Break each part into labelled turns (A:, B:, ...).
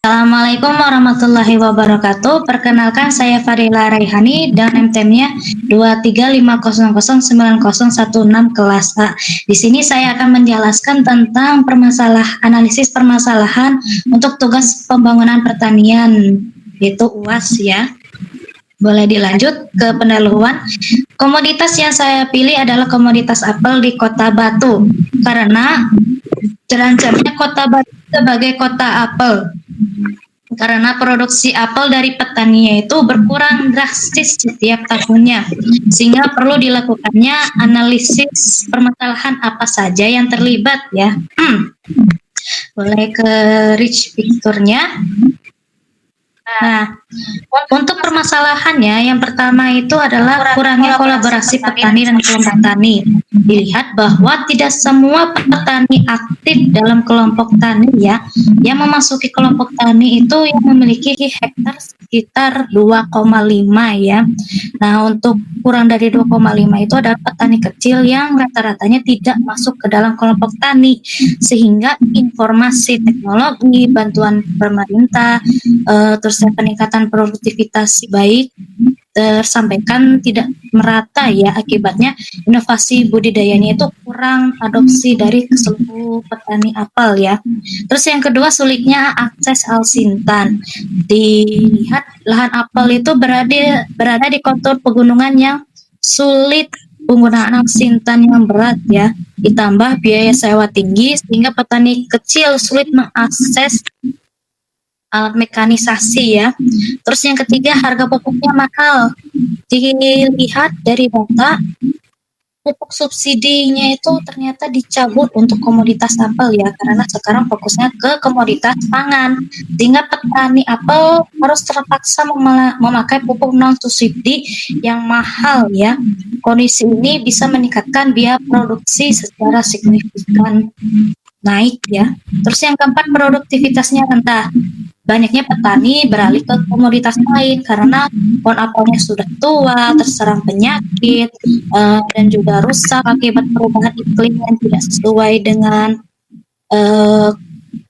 A: Assalamualaikum warahmatullahi wabarakatuh. Perkenalkan saya Farila Raihani dan MTM-nya 235009016 kelas A. Di sini saya akan menjelaskan tentang analisis permasalahan untuk tugas pembangunan pertanian, yaitu UAS ya. Boleh dilanjut ke pendahuluan. Komoditas yang saya pilih adalah komoditas apel di Kota Batu karena terancamnya Kota Batu sebagai kota apel karena produksi apel dari petaninya itu berkurang drastis setiap tahunnya, sehingga perlu dilakukannya analisis permasalahan apa saja yang terlibat ya. Boleh ke rich picture-nya. Nah, untuk permasalahannya yang pertama itu adalah kurangnya kolaborasi petani dan kelompok tani. Dilihat bahwa tidak semua petani aktif dalam kelompok tani ya, yang memasuki kelompok tani itu yang memiliki hektar sekitar 2,5 ya. Nah, untuk kurang dari 2,5 itu adalah petani kecil yang rata-ratanya tidak masuk ke dalam kelompok tani, sehingga informasi teknologi, bantuan pemerintah, terus peningkatan produktivitas baik tersampaikan tidak merata ya, akibatnya inovasi budidayanya itu kurang adopsi dari seluruh petani apel ya. Terus yang kedua, sulitnya akses alsintan. Dilihat lahan apel itu berada di kontur pegunungan yang sulit, penggunaan alsintan yang berat ya, ditambah biaya sewa tinggi sehingga petani kecil sulit mengakses alat mekanisasi ya. Terus yang ketiga, harga pupuknya mahal. Dilihat dari data, pupuk subsidinya itu ternyata dicabut untuk komoditas apel ya, karena sekarang fokusnya ke komoditas pangan, sehingga petani apel harus terpaksa memakai pupuk non subsidi yang mahal ya. Kondisi ini bisa meningkatkan biaya produksi secara signifikan naik ya. Terus yang keempat, produktivitasnya rendah. Banyaknya petani beralih ke komoditas lain karena pohon apelnya sudah tua, terserang penyakit, dan juga rusak akibat perubahan iklim yang tidak sesuai dengan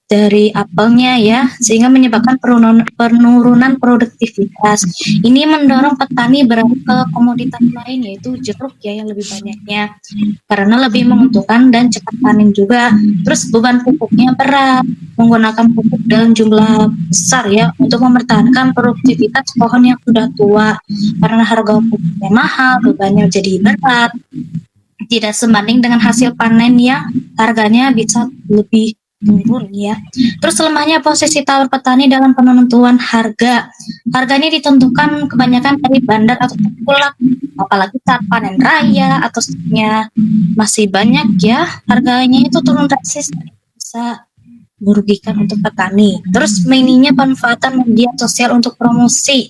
A: dari apelnya ya, sehingga menyebabkan penurunan produktivitas. Ini mendorong petani beralih ke komoditas lain, yaitu jeruk ya, yang lebih banyaknya karena lebih menguntungkan dan cepat panen juga. Terus beban pupuknya berat, menggunakan pupuk dalam jumlah besar ya untuk mempertahankan produktivitas pohon yang sudah tua. Karena harga pupuknya mahal, bebannya jadi berat, tidak sebanding dengan hasil panen yang harganya bisa lebih turun ya. Terus lemahnya posisi tawar petani dalam penentuan harga. Harganya ditentukan kebanyakan dari bandar atau tengkulak, apalagi saat panen raya atau stoknya masih banyak ya, harganya itu turun drastis, bisa merugikan untuk petani. Terus minimnya pemanfaatan media sosial untuk promosi,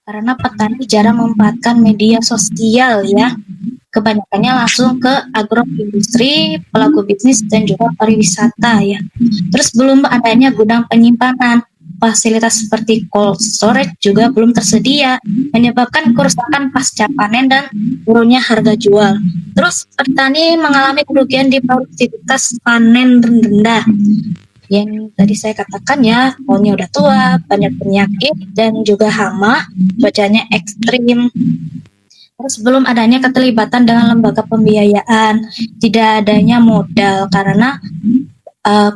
A: karena petani jarang memanfaatkan media sosial ya. Kebanyakannya langsung ke agroindustri, pelaku bisnis, dan juga pariwisata ya. Terus belum adanya gudang penyimpanan, fasilitas seperti cold storage juga belum tersedia, menyebabkan kerusakan pasca panen dan turunnya harga jual. Terus petani mengalami kerugian di produktivitas panen rendah. Yang tadi saya katakan ya, pohonnya udah tua, banyak penyakit, dan juga hama, cuacanya ekstrim. Terus belum adanya keterlibatan dengan lembaga pembiayaan, tidak adanya modal karena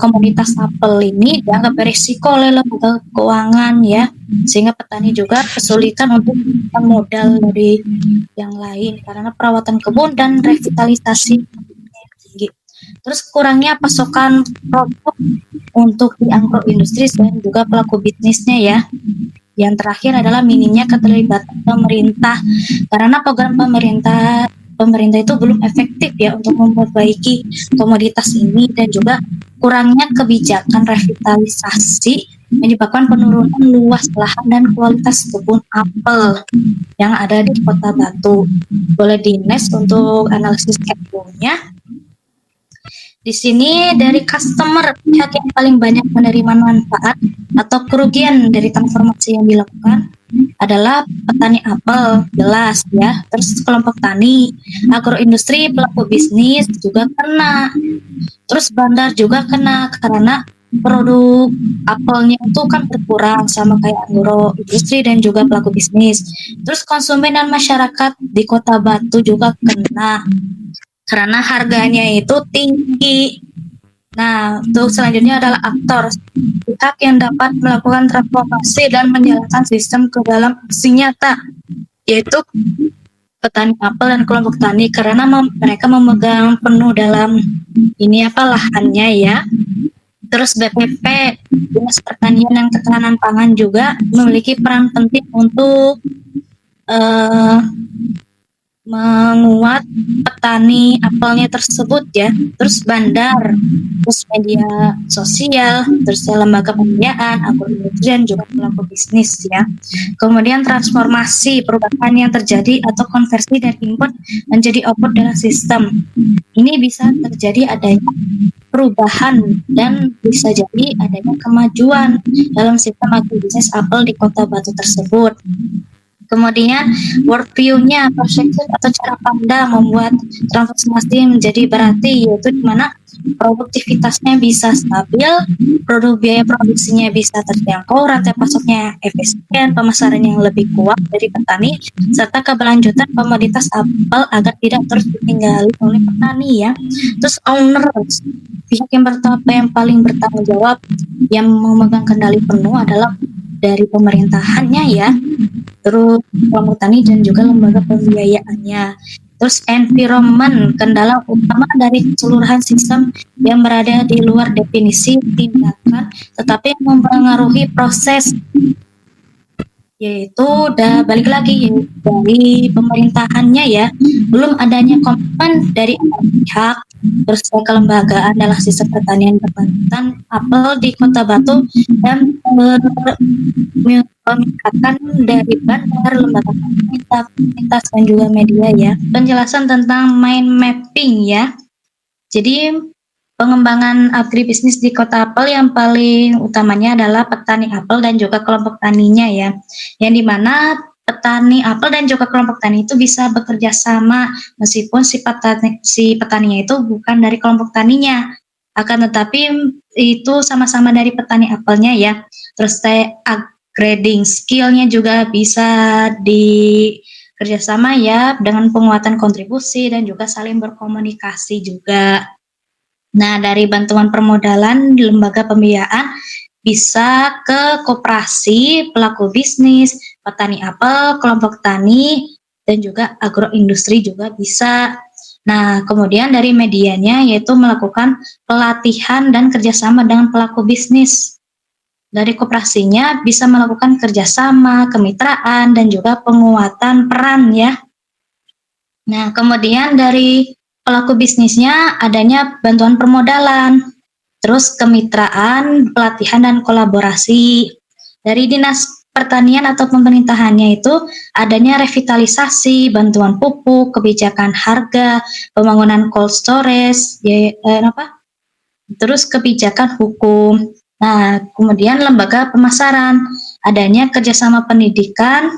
A: komoditas apel ini dianggap berisiko oleh lembaga keuangan ya, sehingga petani juga kesulitan untuk mendapatkan modal dari yang lain karena perawatan kebun dan revitalisasi tinggi. Terus kurangnya pasokan produk untuk di agroindustri dan juga pelaku bisnisnya ya. Yang terakhir adalah minimnya keterlibatan pemerintah, karena program pemerintah itu belum efektif ya untuk memperbaiki komoditas ini, dan juga kurangnya kebijakan revitalisasi menyebabkan penurunan luas lahan dan kualitas kebun apel yang ada di Kota Batu. Boleh di next untuk analisis cashflow-nya. Di sini dari customer, pihak yang paling banyak menerima manfaat atau kerugian dari transformasi yang dilakukan adalah petani apel, jelas ya. Terus kelompok tani, agroindustri, pelaku bisnis juga kena. Terus bandar juga kena karena produk apelnya itu kan berkurang sama kayak industri dan juga pelaku bisnis. Terus konsumen dan masyarakat di Kota Batu juga kena karena harganya itu tinggi. Nah, untuk selanjutnya adalah aktor, pihak yang dapat melakukan transformasi dan menjalankan sistem ke dalam aksi nyata, yaitu petani apel dan kelompok tani karena mereka memegang penuh dalam lahannya ya. Terus BPP, Dinas Pertanian dan Ketahanan Pangan juga memiliki peran penting untuk menguat petani apelnya tersebut ya. Terus bandar, terus media sosial, terus lembaga pembiayaan, agroindustri dan juga kelompok bisnis ya. Kemudian transformasi perubahan yang terjadi atau konversi dari input menjadi output dalam sistem. Ini bisa terjadi adanya perubahan dan bisa jadi adanya kemajuan dalam sistem agribisnis apel di Kota Batu tersebut. Kemudian worldview-nya, perspektif atau cara pandang membuat transformasi menjadi berarti, yaitu di mana produktivitasnya bisa stabil, biaya produksinya bisa terjangkau, rantai pasoknya efisien, pemasaran yang lebih kuat dari petani, serta keberlanjutan komoditas apel agar tidak terus ditinggali oleh petani ya. Terus owners, pihak yang paling bertanggung jawab yang memegang kendali penuh adalah dari pemerintahannya ya, terus kelompok tani dan juga lembaga pembiayaannya. Terus environment, kendala utama dari keseluruhan sistem yang berada di luar definisi tindakan, tetapi mempengaruhi proses, yaitu balik lagi dari pemerintahannya ya, belum adanya komitmen dari pihak, terus kelembagaan dalam sistem pertanian berkelanjutan apel di Kota Batu dan meningkatkan dari bandar, lembaga komunitas dan juga media ya. Penjelasan tentang mind mapping ya. Jadi pengembangan agribisnis di Kota Apel yang paling utamanya adalah petani apel dan juga kelompok taninya ya. Yang dimana petani apel dan juga kelompok tani itu bisa bekerja sama meskipun si petaninya itu bukan dari kelompok taninya. Akan tetapi itu sama-sama dari petani apelnya ya. Terus upgrading skill-nya juga bisa di kerjasama ya dengan penguatan kontribusi dan juga saling berkomunikasi juga. Nah, dari bantuan permodalan di lembaga pembiayaan bisa ke koperasi, pelaku bisnis, petani apel, kelompok tani, dan juga agroindustri juga bisa. Nah, kemudian dari medianya yaitu melakukan pelatihan dan kerjasama dengan pelaku bisnis. Dari koperasinya bisa melakukan kerjasama, kemitraan, dan juga penguatan peran ya. Nah, kemudian dari pelaku bisnisnya adanya bantuan permodalan, terus kemitraan, pelatihan, dan kolaborasi. Dari Dinas Pertanian atau pemerintahannya itu adanya revitalisasi, bantuan pupuk, kebijakan harga, pembangunan cold storage, terus kebijakan hukum. Nah, kemudian lembaga pemasaran, adanya kerjasama pendidikan,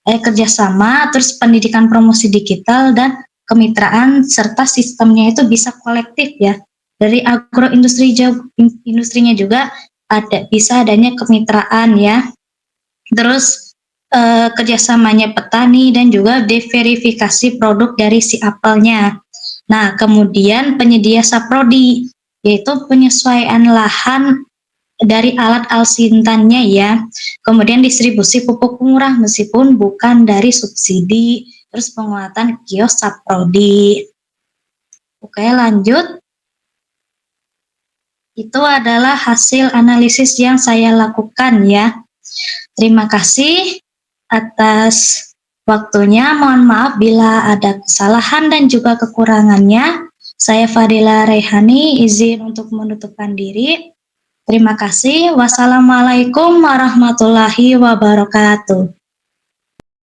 A: kerjasama, terus pendidikan promosi digital dan kemitraan serta sistemnya itu bisa kolektif ya. Dari industrinya juga bisa adanya kemitraan ya. Terus kerjasamanya petani dan juga deverifikasi produk dari si apelnya. Nah, kemudian penyedia saprodi, yaitu penyesuaian lahan dari alat alsintannya ya. Kemudian distribusi pupuk murah meskipun bukan dari subsidi. Terus penguatan kios saprodi. Oke, lanjut. Itu adalah hasil analisis yang saya lakukan ya. Terima kasih atas waktunya. Mohon maaf bila ada kesalahan dan juga kekurangannya. Saya Fadila Rehani, izin untuk menutupkan diri. Terima kasih. Wassalamualaikum warahmatullahi wabarakatuh.